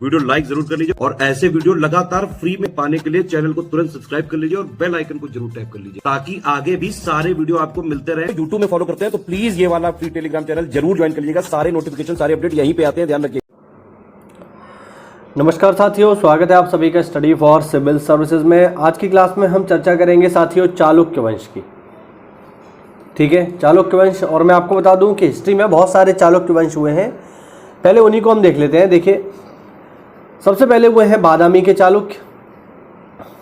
Video like जरूर कर लीजिए और ऐसे वीडियो लगातार फ्री में पाने के लिए चैनल को तुरंत सब्सक्राइब कर लीजिए और बेल आइकन को जरूर टैप कर लीजिए ताकि आगे भी सारे वीडियो आपको मिलते रहे। यूट्यूब में फॉलो करते हैं तो प्लीज ये वाला फ्री टेलीग्राम चैनल जरूर ज्वाइन कर लीजिएगा। सारे नोटिफिकेशन सारे अपडेट यहीं पे आते हैं, ध्यान रखिए। नमस्कार साथियों, स्वागत है आप सभी का स्टडी फॉर सिविल सर्विसेज में। आज की क्लास में हम चर्चा करेंगे साथियों चालुक्य वंश की। ठीक है, चालुक्य वंश। और मैं आपको बता दूं कि हिस्ट्री में बहुत सारे चालुक्य वंश हुए हैं। पहले उन्हीं को हम देख लेते हैं। देखिए, सबसे पहले हुए हैं बादामी के चालुक्य,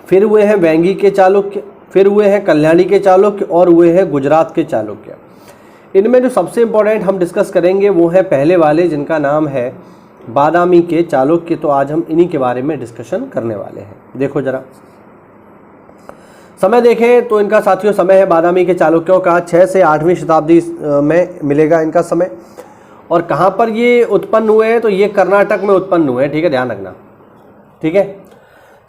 फिर हुए हैं वेंगी के चालुक्य, फिर हुए हैं कल्याणी के चालुक्य और हुए हैं गुजरात के चालुक्य। इनमें जो सबसे इंपॉर्टेंट हम डिस्कस करेंगे वो है पहले वाले, जिनका नाम है बादामी के चालुक्य। तो आज हम इन्हीं के बारे में डिस्कशन करने वाले हैं। देखो जरा समय देखें तो इनका साथियों समय है बादामी के चालुक्यों का 6 से 8वीं शताब्दी में मिलेगा इनका समय। और कहाँ पर ये उत्पन्न हुए हैं तो ये कर्नाटक में उत्पन्न हुए हैं। ठीक है, ध्यान रखना। ठीक है,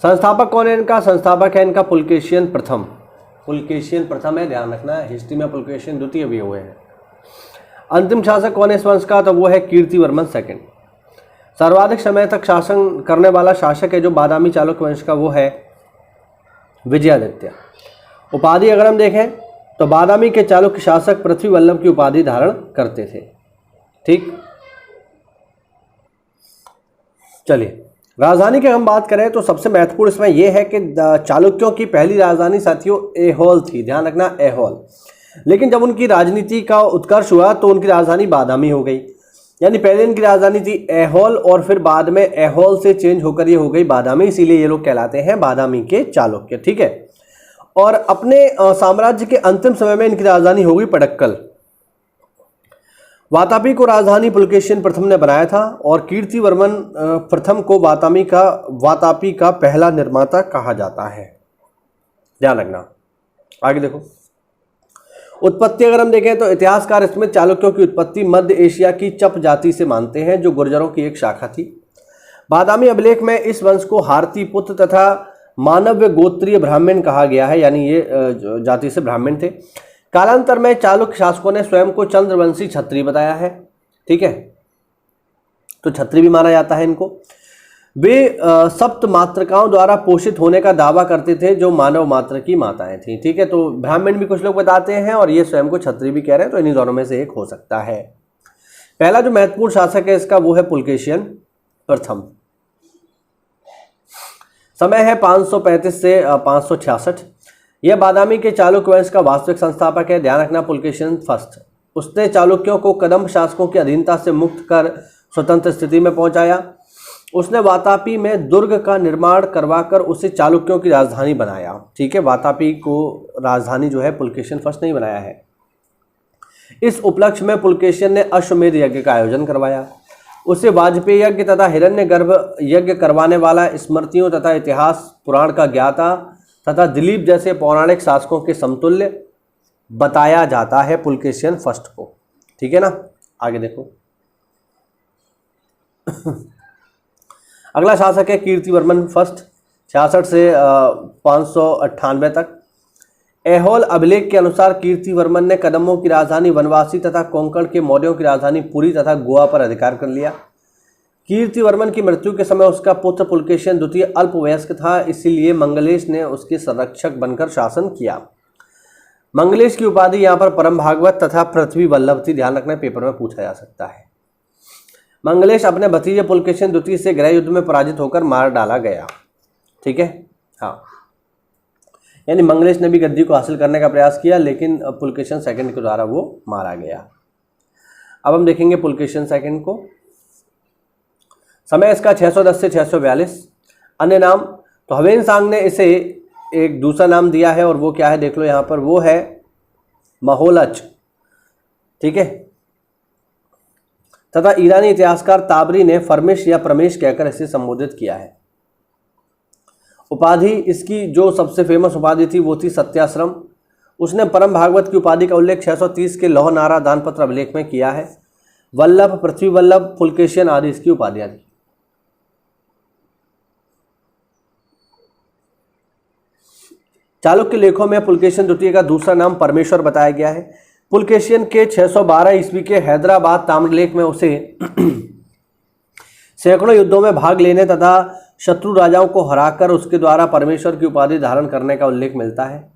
संस्थापक कौन है इनका? संस्थापक है इनका पुलकेशियन प्रथम। पुलकेशियन प्रथम है, ध्यान रखना। हिस्ट्री में पुलकेशियन द्वितीय भी हुए हैं। अंतिम शासक कौन है इस वंश का? तो वो है कीर्तिवर्मन सेकंड। सर्वाधिक समय तक शासन करने वाला शासक है जो बादामी चालुक्य वंश का, वो है विजयादित्य। उपाधि अगर हम देखें तो बादामी के चालुक्य शासक पृथ्वी वल्लभ की उपाधि धारण करते थे। ठीक, चलिए राजधानी की हम बात करें तो सबसे महत्वपूर्ण इसमें यह है कि चालुक्यों की पहली राजधानी साथियों ऐहोल थी। ध्यान रखना, ऐहोल। लेकिन जब उनकी राजनीति का उत्कर्ष हुआ तो उनकी राजधानी बादामी हो गई। यानी पहले इनकी राजधानी थी ऐहोल और फिर बाद में ऐहोल से चेंज होकर ये हो गई बादामी। इसीलिए ये लोग कहलाते हैं बादामी के चालुक्य। ठीक है, और अपने साम्राज्य के अंतिम समय में इनकी राजधानी हो गई पटक्कल। वातापी को राजधानी पुलकेशियन प्रथम ने बनाया था और कीर्तिवर्मन प्रथम को वातापी का पहला निर्माता कहा जाता है। ध्यान रखना। आगे देखो, उत्पत्ति अगर हम देखें तो इतिहासकार इसमें चालुक्यों की उत्पत्ति मध्य एशिया की चप जाति से मानते हैं जो गुर्जरों की एक शाखा थी। बादामी अभिलेख में इस वंश को हारती पुत्र तथा मानव्य गोत्रीय ब्राह्मण कहा गया है, यानी ये जाति से ब्राह्मण थे। कालांतर में चालुक्य शासकों ने स्वयं को चंद्रवंशी क्षत्रिय बताया है। ठीक है, तो क्षत्रिय भी माना जाता है इनको। वे सप्त मातृकाओं द्वारा पोषित होने का दावा करते थे जो मानव मात्र की माताएं थीं। ठीक है, तो ब्राह्मण भी कुछ लोग बताते हैं और ये स्वयं को क्षत्रिय भी कह रहे हैं, तो इन्हीं दोनों में से एक हो सकता है। पहला जो महत्वपूर्ण शासक है इसका वो है पुलकेशियन प्रथम। समय है 535 से 566। यह बादामी के चालुक्य वंश का वास्तविक संस्थापक है। ध्यान रखना, पुलकेशियन फर्स्ट। उसने चालुक्यों को कदम्ब शासकों की अधीनता से मुक्त कर स्वतंत्र स्थिति में पहुंचाया। उसने वातापी में दुर्ग का निर्माण करवाकर उसे चालुक्यों की राजधानी बनाया। ठीक है, वातापी को राजधानी जो है पुलकेशियन फर्स्ट नहीं बनाया है। इस उपलक्ष्य में पुलकेशियन ने अश्वमेध यज्ञ का आयोजन करवाया। उसे वाजपेयी यज्ञ तथा हिरण्यगर्भ यज्ञ करवाने वाला स्मृतियों तथा इतिहास पुराण का ज्ञाता तथा दिलीप जैसे पौराणिक शासकों के समतुल्य बताया जाता है पुलकेशियन फर्स्ट को। ठीक है ना, आगे देखो। अगला शासक है कीर्तिवर्मन फर्स्ट, 66 से 598 तक। ऐहोल अभिलेख के अनुसार कीर्तिवर्मन ने कदम्बों की राजधानी वनवासी तथा कोंकण के मौर्यों की राजधानी पुरी तथा गोवा पर अधिकार कर लिया। कीर्तिवर्मन की मृत्यु के समय उसका पुत्र पुलकेशियन द्वितीय अल्पवयस्क था, इसीलिए मंगलेश ने उसके संरक्षक बनकर शासन किया। मंगलेश की उपाधि यहाँ पर परम भागवत तथा पृथ्वी वल्लभ थी। ध्यान रखना, पेपर में पूछा जा सकता है। मंगलेश अपने भतीजे पुलकेशियन द्वितीय से गृह युद्ध में पराजित होकर मार डाला गया। ठीक है, हाँ, यानी मंगलेश ने भी गद्दी को हासिल करने का प्रयास किया लेकिन पुलकेशियन सेकंड के द्वारा वो मारा गया। अब हम देखेंगे पुलकेशियन सेकंड को। समय इसका 610 से 642। अन्य नाम तो हवेनसांग ने इसे एक दूसरा नाम दिया है और वो क्या है देख लो यहाँ पर, वो है महोलच। ठीक है, तथा ईरानी इतिहासकार ताबरी ने फरमेश या प्रमेश कहकर इसे संबोधित किया है। उपाधि इसकी जो सबसे फेमस उपाधि थी वो थी सत्याश्रम। उसने परम भागवत की उपाधि का उल्लेख 630 के लौह नारा दानपत्र अभिलेख में किया है। वल्लभ, पृथ्वी वल्लभ, पुलकेशियन आदि इसकी उपाधियां थी। चालुक्य लेखों में पुलकेशियन द्वितीय का दूसरा नाम परमेश्वर बताया गया है। पुलकेशियन के 612 ईस्वी के हैदराबाद ताम्रलेख में उसे सैकड़ों युद्धों में भाग लेने तथा शत्रु राजाओं को हराकर उसके द्वारा परमेश्वर की उपाधि धारण करने का उल्लेख मिलता है,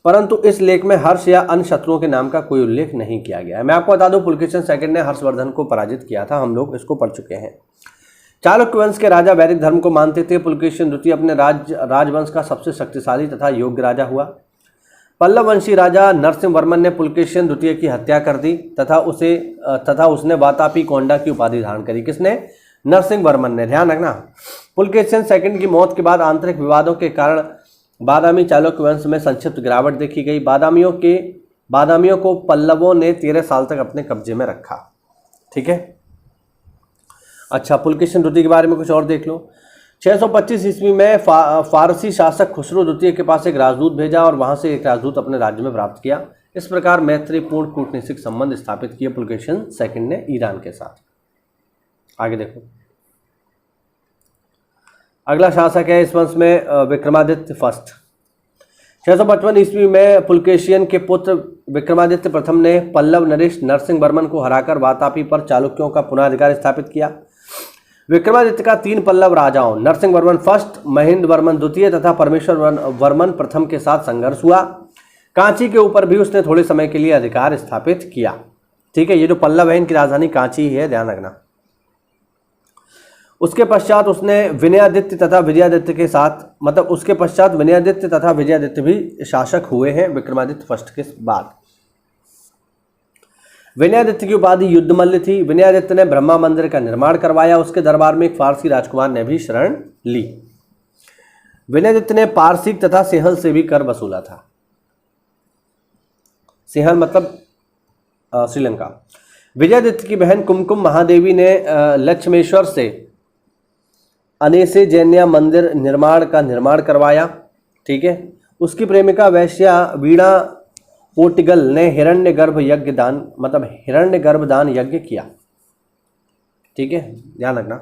परंतु इस लेख में हर्ष या अन्य शत्रुओं के नाम का कोई उल्लेख नहीं किया गया है। मैं आपको बता दूं, पुलकेशिन सेकंड ने हर्षवर्धन को पराजित किया था, हम लोग इसको पढ़ चुके हैं। चालुक्य वंश के राजा वैदिक धर्म को मानते थे। पुलकेशिन द्वितीय अपने राजवंश का सबसे शक्तिशाली तथा योग्य राजा हुआ। पल्लव वंशी राजा नरसिंह वर्मन ने पुलकेशिन द्वितीय की हत्या कर दी तथा उसने वातापी कोंडा की उपाधि धारण करी। किसने? नरसिंह वर्मन ने। ध्यान रखना, पुलकेशिन सेकंड की मौत के बाद आंतरिक विवादों के कारण बादामी चालुक्य वंश में संक्षिप्त गिरावट देखी गई। बादामियों को पल्लवों ने 13 साल तक अपने कब्जे में रखा। ठीक है। अच्छा, पुलकेशिन द्वितीय के बारे में कुछ और देख लो। 625 ईस्वी में फारसी शासक खुसरो द्वितीय के पास एक राजदूत भेजा और वहां से एक राजदूत अपने राज्य में प्राप्त किया। इस प्रकार मैत्रीपूर्ण कूटनीतिक संबंध स्थापित किए पुलकेशिन सेकंड ने ईरान के साथ। आगे देखो, अगला शासक है इस वंश में विक्रमादित्य फर्स्ट। 655 ईस्वी में पुलकेशियन के पुत्र विक्रमादित्य प्रथम ने पल्लव नरेश नरसिंह वर्मन को हराकर वातापी पर चालुक्यों का पुनः स्थापित किया। विक्रमादित्य का 3 पल्लव राजाओं नरसिंह वर्मन फर्स्ट, महेंद्र वर्मन द्वितीय तथा परमेश्वर वर्मन प्रथम के साथ संघर्ष हुआ। कांची के ऊपर भी उसने थोड़े समय के लिए अधिकार स्थापित किया। ठीक है, ये जो पल्लव है इनकी राजधानी कांची ही है, ध्यान रखना। उसके पश्चात विनयादित्य तथा विजयादित्य भी शासक हुए हैं विक्रमादित्य फर्स्ट के बाद। विनयादित्य की उपाधि युद्धमल्ल थी। विनयादित्य ने ब्रह्मा मंदिर का निर्माण करवाया। उसके दरबार में एक फारसी राजकुमार ने भी शरण ली। विनयादित्य ने पारसिक तथा सिंहल से भी कर वसूला था। सिंहल मतलब श्रीलंका। विजयादित्य की बहन कुमकुम महादेवी ने लक्ष्मेश्वर से अनेसे जैन्या मंदिर का निर्माण करवाया। ठीक है। उसकी प्रेमिका वैश्या वीणा पोटिगल ने हिरण्यगर्भ दान यज्ञ किया। ठीक है, ध्यान रखना।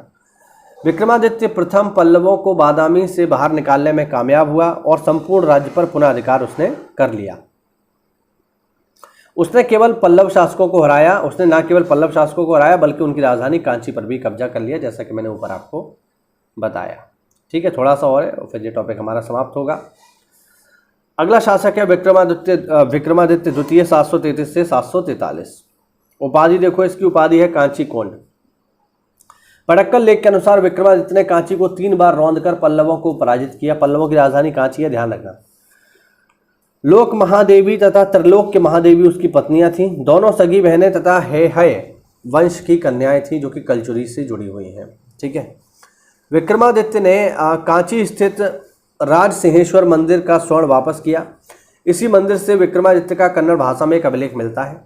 विक्रमादित्य प्रथम पल्लवों को बादामी से बाहर निकालने में कामयाब हुआ और संपूर्ण राज्य पर पुनः अधिकार उसने कर लिया। उसने न केवल पल्लव शासकों को हराया बल्कि उनकी राजधानी कांची पर भी कब्जा कर लिया, जैसा कि मैंने ऊपर आपको बताया। ठीक है, थोड़ा सा और है और फिर ये टॉपिक हमारा समाप्त होगा। अगला शासक है विक्रमादित्य द्वितीय 733 से 743। उपाधि देखो, इसकी उपाधि है कांची कोंड। पड़क्कल लेख के अनुसार विक्रमादित्य ने कांची को 3 बार रौंदकर पल्लवों को पराजित किया। पल्लवों की राजधानी कांची है, ध्यान रखना। लोक महादेवी तथा त्रिलोक के महादेवी उसकी पत्नियां थीं। दोनों सगी बहनें तथा हेहय वंश की कन्याएं थीं जो कि कलचुरी से जुड़ी हुई हैं। ठीक है। विक्रमादित्य ने कांची स्थित राज सिंहेश्वर मंदिर का स्वर्ण वापस किया। इसी मंदिर से विक्रमादित्य का कन्नड़ भाषा में एक अभिलेख मिलता है।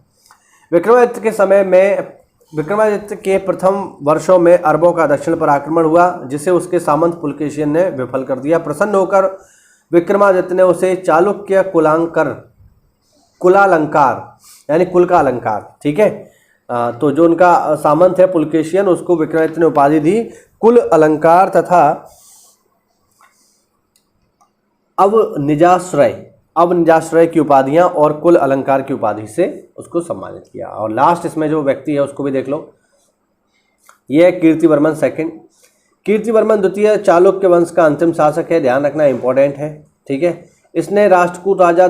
विक्रमादित्य के प्रथम वर्षों में अरबों का दक्षिण पर आक्रमण हुआ, जिसे उसके सामंत पुलकेशिन ने विफल कर दिया। प्रसन्न होकर विक्रमादित्य ने उसे चालुक्य कुलालंकार यानी कुल का अलंकार, ठीक है, तो जो उनका सामंत है पुलकेशियन, उसको विक्रमादित्य ने उपाधि दी कुल अलंकार तथा अवनिजाश्रय की उपाधियां और कुल अलंकार की उपाधि से उसको सम्मानित किया। और लास्ट इसमें जो व्यक्ति है उसको भी देख लो, यह है कीर्तिवर्मन सेकंड। कीर्तिवर्मन द्वितीय चालुक्य वंश का अंतिम शासक है, ध्यान रखना, इंपॉर्टेंट है। ठीक है। इसने राष्ट्रकूट राजा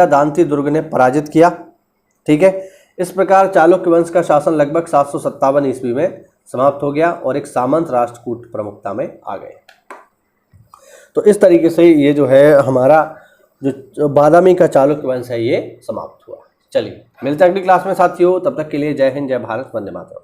दांती दुर्ग ने पराजित किया। ठीक है। इस प्रकार चालुक्य वंश का शासन लगभग 757 ईस्वी में समाप्त हो गया और एक सामंत राष्ट्रकूट प्रमुखता में आ गए। तो इस तरीके से ये जो है हमारा जो बादामी का चालुक्य वंश है ये समाप्त हुआ। चलिए मिलते हैं अगली क्लास में साथियों, तब तक के लिए जय हिंद, जय भारत, वंदे मातरम।